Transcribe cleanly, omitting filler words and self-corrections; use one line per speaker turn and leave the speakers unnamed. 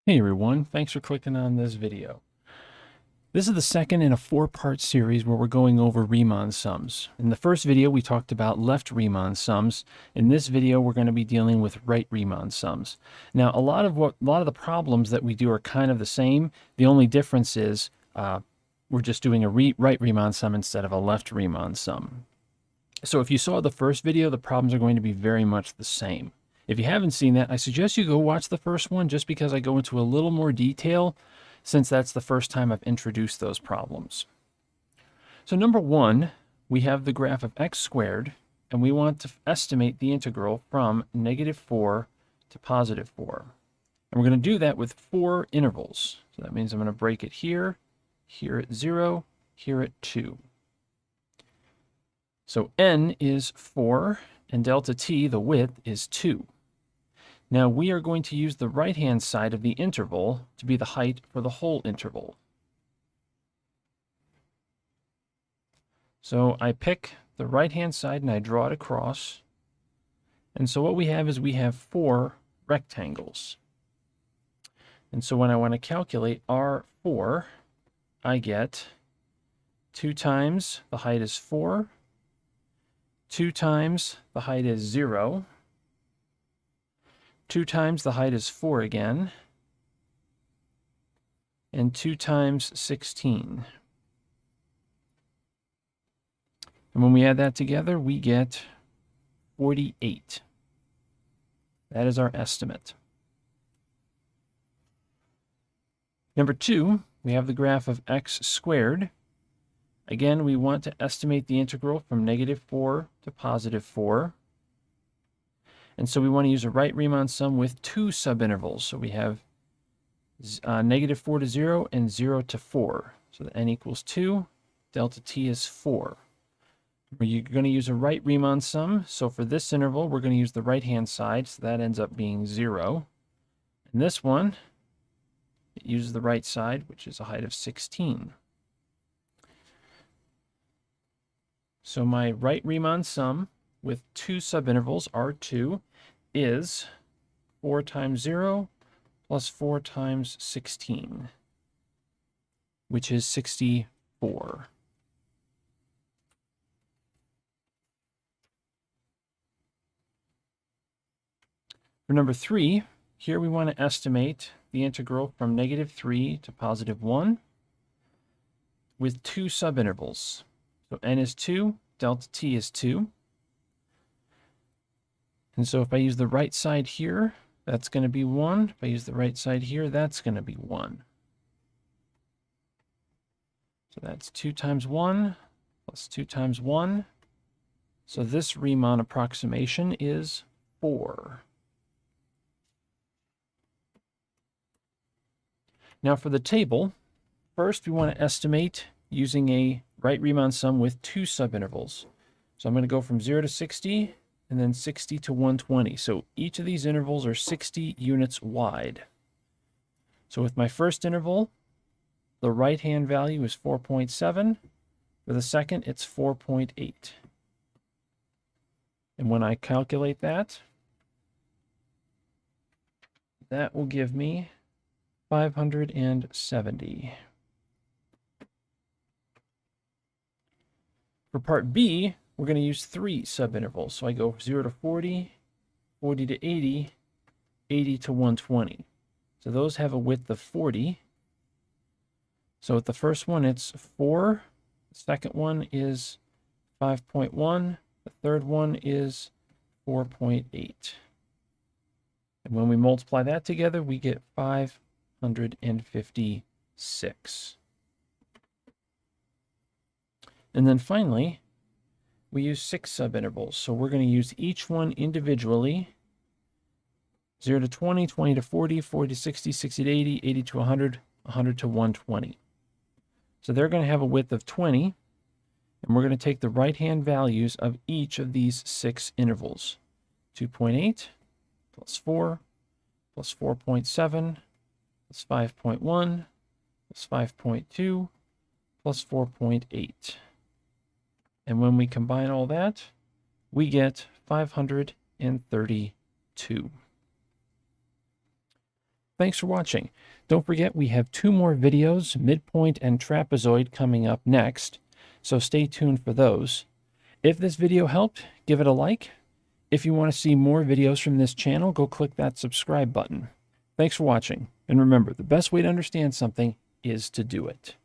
Hey everyone, thanks for clicking on this video. This is the second in a four-part series where we're going over Riemann sums. In the first video, we talked about left Riemann sums. In this video, we're going to be dealing with right Riemann sums. Now, a lot of the problems that we do are kind of the same. The only difference is we're just doing a right Riemann sum instead of a left Riemann sum. So if you saw the first video, the problems are going to be very much the same. If you haven't seen that, I suggest you go watch the first one just because I go into a little more detail since that's the first time I've introduced those problems. So number one, we have the graph of x squared, and we want to estimate the integral from -4 to +4. And we're going to do that with 4 intervals. So that means I'm going to break it here, here at 0, here at 2. So n is 4, and delta t, the width, is 2. Now we are going to use the right-hand side of the interval to be the height for the whole interval. So I pick the right-hand side and I draw it across. And so what we have is we have 4 rectangles. And so when I want to calculate R4, I get 2 times the height is 4, 2 times the height is 0, 2 times the height is 4 again, and 2 times 16. And when we add that together, we get 48. That is our estimate. Number 2, we have the graph of x squared. Again, we want to estimate the integral from -4 to +4. And so we want to use a right Riemann sum with 2 subintervals. So we have -4 to 0 and 0 to 4. So the n equals 2, delta t is 4. We're going to use a right Riemann sum. So for this interval, we're going to use the right-hand side. So that ends up being 0. And this one, it uses the right side, which is a height of 16. So my right Riemann sum with 2 subintervals, R2, is 4 times 0 plus 4 times 16, which is 64. For number 3, here we want to estimate the integral from -3 to +1 with 2 subintervals. So n is 2, delta t is 2. And so if I use the right side here, that's going to be 1. If I use the right side here, that's going to be 1. So that's 2 times 1 plus 2 times 1. So this Riemann approximation is 4. Now for the table, first we want to estimate using a right Riemann sum with 2 subintervals. So I'm going to go from 0 to 60 and then 60 to 120. So each of these intervals are 60 units wide. So with my first interval, the right-hand value is 4.7. For the second, it's 4.8. And when I calculate that, that will give me 570. For part B, we're going to use 3 subintervals. So I go 0 to 40, 40 to 80, 80 to 120. So those have a width of 40. So with the first one, it's 4. The second one is 5.1. The third one is 4.8. And when we multiply that together, we get 556. And then finally, we use 6 subintervals. So we're going to use each one individually. 0 to 20, 20 to 40, 40 to 60, 60 to 80, 80 to 100, 100 to 120. So they're going to have a width of 20. And we're going to take the right-hand values of each of these 6 intervals. 2.8 plus 4 plus 4.7 plus 5.1 plus 5.2 plus 4.8. And when we combine all that, we get 532. Thanks for watching. Don't forget we have 2 more videos, midpoint and trapezoid, coming up next, so stay tuned for those. If this video helped, give it a like. If you want to see more videos from this channel, go click that subscribe button. Thanks for watching, and remember, the best way to understand something is to do it.